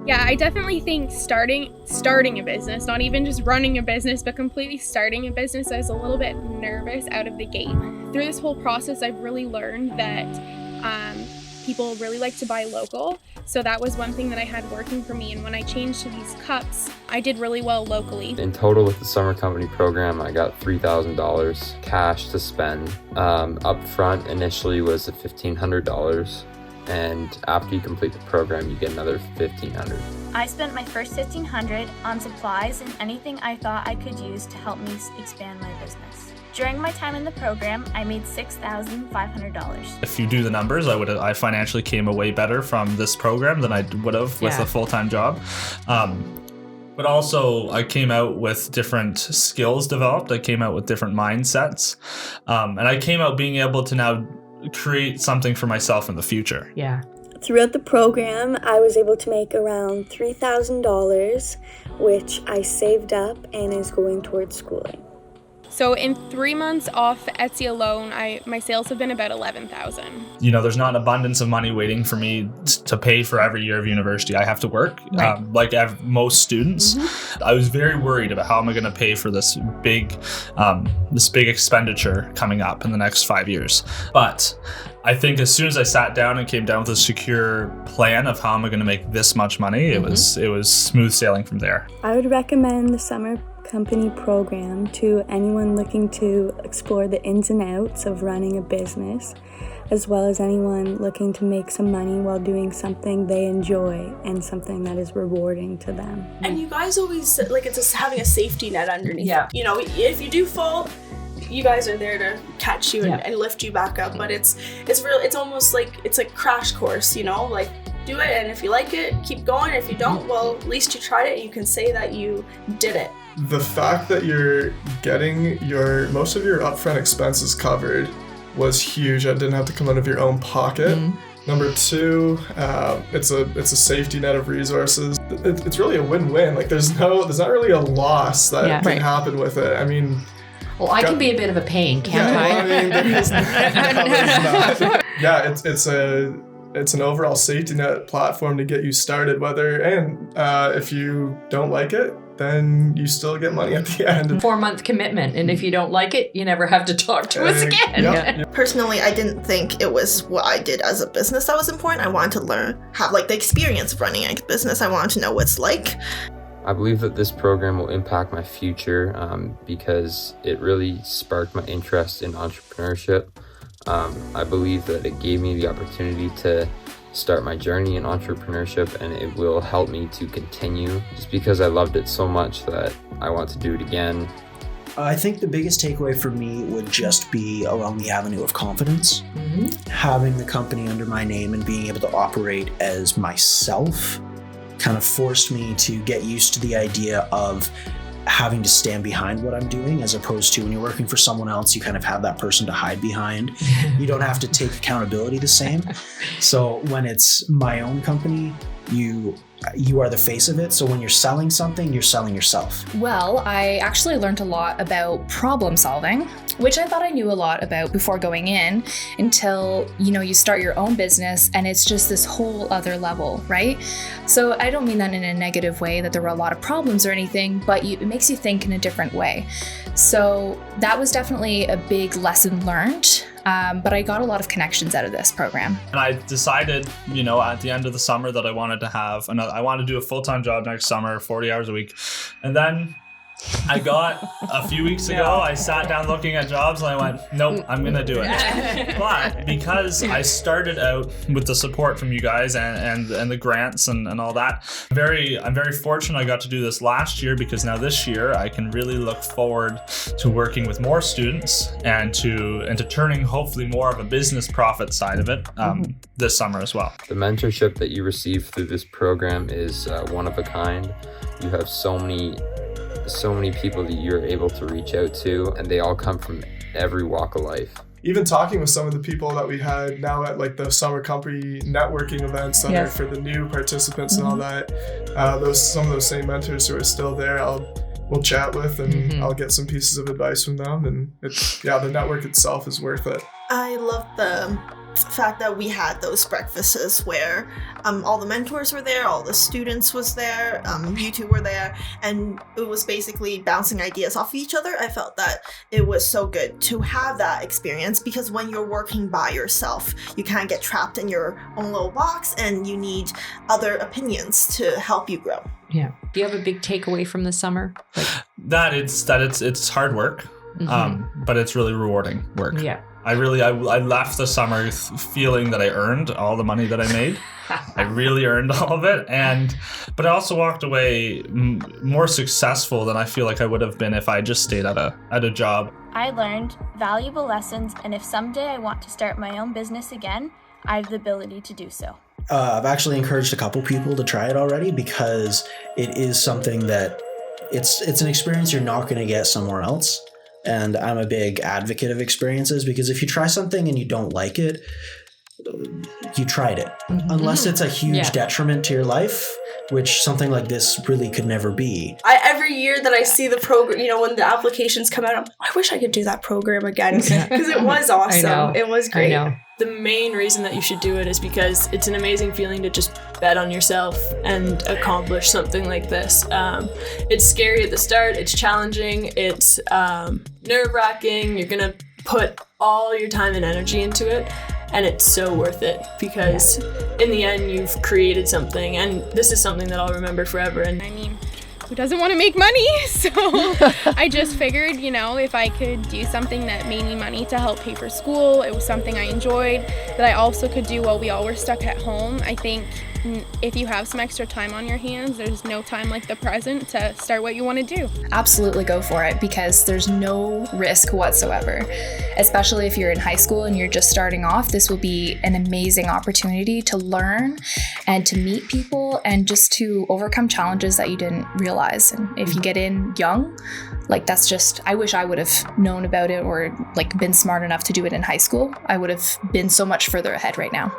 Yeah, I definitely think starting a business, not even just running a business, but completely starting a business, I was a little bit nervous out of the gate. Through this whole process, I've really learned that people really like to buy local. So that was one thing that I had working for me. And when I changed to these cups, I did really well locally. In total with the summer company program, I got $3,000 cash to spend. Up front initially was $1,500. And after you complete the program, you get another $1,500. I spent my first $1,500 on supplies and anything I thought I could use to help me expand my business. During my time in the program, I made $6,500. If you do the numbers, I financially came away better from this program than I would have with a full-time job. But also I came out with different skills developed. I came out with different mindsets. And I came out being able to now create something for myself in the future. Yeah. Throughout the program, I was able to make around $3,000, which I saved up and is going towards schooling. So in 3 months off Etsy alone, my sales have been about $11,000. You know, there's not an abundance of money waiting for me to pay for every year of university. I have to work, right. Like most students. Mm-hmm. I was very worried about how am I going to pay for this big expenditure coming up in the next 5 years. But I think as soon as I sat down and came down with a secure plan of how am I going to make this much money, it was smooth sailing from there. I would recommend the summer company program to anyone looking to explore the ins and outs of running a business, as well as anyone looking to make some money while doing something they enjoy and something that is rewarding to them. And you guys always, like, it's just having a safety net underneath. Yeah. You know, if you do fall, you guys are there to catch you and lift you back up. But it's real. It's almost like it's a crash course, you know, like do it. And if you like it, keep going. If you don't, well, at least you tried it and you can say that you did it. The fact that you're getting most of your upfront expenses covered was huge. I didn't have to come out of your own pocket. Number two, it's a safety net of resources. It's really a win-win. Like there's not really a loss that can happen with it. I mean, well, I can be a bit of a pain, can't I? Well, I mean, there's not. Yeah, it's an overall safety net platform to get you started. If you don't like it, then you still get money at the end. 4-month commitment, and if you don't like it, you never have to talk to us again. Yep. Personally, I didn't think it was what I did as a business that was important. I wanted to have the experience of running a business. I wanted to know what it's like. I believe that this program will impact my future because it really sparked my interest in entrepreneurship. I believe that it gave me the opportunity to start my journey in entrepreneurship, and it will help me to continue just because I loved it so much that I want to do it again. I think the biggest takeaway for me would just be along the avenue of confidence. Having the company under my name and being able to operate as myself kind of forced me to get used to the idea of having to stand behind what I'm doing, as opposed to when you're working for someone else, you kind of have that person to hide behind. You don't have to take accountability the same. So when it's my own company, you are the face of it. So when you're selling something, you're selling yourself. Well, I actually learned a lot about problem solving, which I thought I knew a lot about before going in, until, you start your own business and it's just this whole other level, right? So I don't mean that in a negative way, that there were a lot of problems or anything, but it makes you think in a different way. So that was definitely a big lesson learned. But I got a lot of connections out of this program. And I decided, at the end of the summer that I wanted to do a full-time job next summer, 40 hours a week. And then I got a few weeks ago, I sat down looking at jobs and I went, nope, I'm going to do it. But because I started out with the support from you guys and the grants and all that, I'm very fortunate I got to do this last year, because now this year I can really look forward to working with more students and to turning hopefully more of a business profit side of it this summer as well. The mentorship that you receive through this program is one of a kind. You have so many people that you're able to reach out to, and they all come from every walk of life. Even talking with some of the people that we had now at the summer company networking events that are for the new participants and all that, some of those same mentors who are still there, we'll chat with, and I'll get some pieces of advice from them, and the network itself is worth it. I love fact that we had those breakfasts where all the mentors were there, all the students was there, you two were there, and it was basically bouncing ideas off each other. I felt that it was so good to have that experience, because when you're working by yourself, you kind of get trapped in your own little box and you need other opinions to help you grow. Yeah. Do you have a big takeaway from the summer? That it's hard work, but it's really rewarding work. Yeah. I left the summer feeling that I earned all the money that I made. I really earned all of it, but I also walked away more successful than I feel like I would have been if I just stayed at a job. I learned valuable lessons, and if someday I want to start my own business again, I have the ability to do so. I've actually encouraged a couple people to try it already, because it is something that it's an experience you're not going to get somewhere else. And I'm a big advocate of experiences, because if you try something and you don't like it, you tried it. Unless it's a huge detriment to your life, which something like this really could never be. Every year that I see the program, when the applications come out, I wish I could do that program again, because it was awesome. It was great. I know. The main reason that you should do it is because it's an amazing feeling to just bet on yourself and accomplish something like this. It's scary at the start, it's challenging, it's nerve-wracking, you're gonna put all your time and energy into it, and it's so worth it, because in the end you've created something, and this is something that I'll remember forever. And I mean, who doesn't want to make money? So I just figured, if I could do something that made me money to help pay for school, it was something I enjoyed, that I also could do while we all were stuck at home. I think if you have some extra time on your hands, there's no time like the present to start what you want to do. Absolutely go for it, because there's no risk whatsoever. Especially if you're in high school and you're just starting off, this will be an amazing opportunity to learn and to meet people and just to overcome challenges that you didn't realize. And if you get in young, I wish I would have known about it or been smart enough to do it in high school. I would have been so much further ahead right now.